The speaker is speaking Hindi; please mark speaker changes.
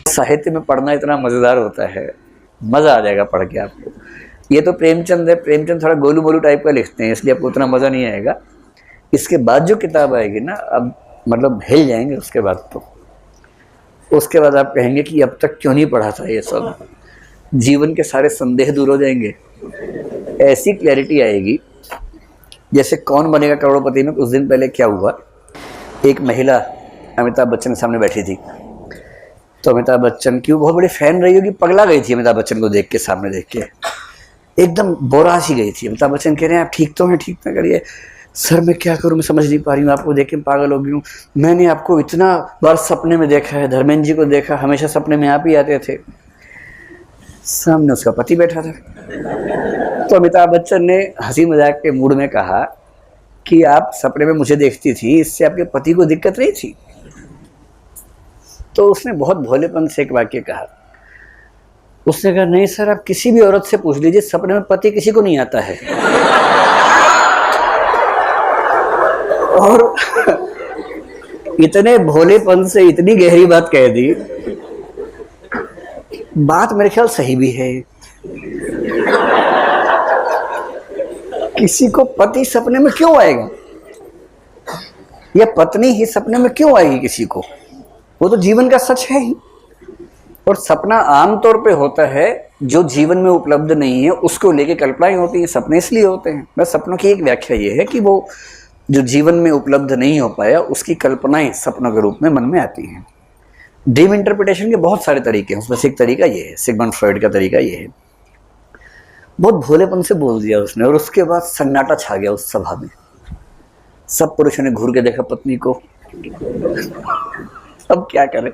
Speaker 1: साहित्य में पढ़ना इतना मज़ेदार होता है, मज़ा आ जाएगा पढ़ के आपको। ये तो प्रेमचंद है, प्रेमचंद थोड़ा गोलू मोलू टाइप का लिखते हैं, इसलिए आपको उतना मज़ा नहीं आएगा। इसके बाद जो किताब आएगी ना, अब मतलब हिल जाएंगे उसके बाद। तो उसके बाद आप कहेंगे कि अब तक क्यों नहीं पढ़ा था ये सब, जीवन के सारे संदेह दूर हो जाएंगे, ऐसी क्लैरिटी आएगी। जैसे कौन बनेगा करोड़पति में कुछ दिन पहले क्या हुआ, एक महिला अमिताभ बच्चन के सामने बैठी थी, तो अमिताभ बच्चन की वो बहुत बड़ी फैन रही होगी, पगला गई थी अमिताभ बच्चन को देख के, सामने देख के एकदम बोरा सी गई थी। अमिताभ बच्चन कह रहे हैं आप ठीक तो हैं, ठीक ना करिए। सर मैं क्या करूं, मैं समझ नहीं पा रही हूँ, आपको देख के पागल हो गई हूँ, मैंने आपको इतना बार सपने में देखा है, धर्मेंद्र जी को देखा, हमेशा सपने में आप ही आते थे। सामने उसका पति बैठा था, तो अमिताभ बच्चन ने हंसी मजाक के मूड में कहा कि आप सपने में मुझे देखती थी, इससे आपके पति को दिक्कत नहीं थी? तो उसने बहुत भोलेपन से एक वाक्य कहा, उसने कहा नहीं सर, आप किसी भी औरत से पूछ लीजिए, सपने में पति किसी को नहीं आता है। और इतने भोलेपन से इतनी गहरी बात कह दी, बात मेरे ख्याल सही भी है। किसी को पति सपने में क्यों आएगा, या पत्नी ही सपने में क्यों आएगी किसी को? वो तो जीवन का सच है ही। और सपना आमतौर पे होता है जो जीवन में उपलब्ध नहीं है, उसको लेके कल्पनाएं होती हैं, सपने इसलिए होते हैं। बस सपनों की एक व्याख्या ये है कि वो जो जीवन में उपलब्ध नहीं हो पाया, उसकी कल्पनाएं सपनों के रूप में मन में आती हैं। ड्रीम इंटरप्रिटेशन के बहुत सारे तरीके हैं, उसमें से एक तरीका ये है, सिगमंड फ्रॉइड का तरीका ये है। बहुत भोलेपन से बोल दिया उसने, और उसके बाद सन्नाटा छा गया उस सभा में। सब पुरुषों ने घूर के देखा पत्नी को। अब क्या करें।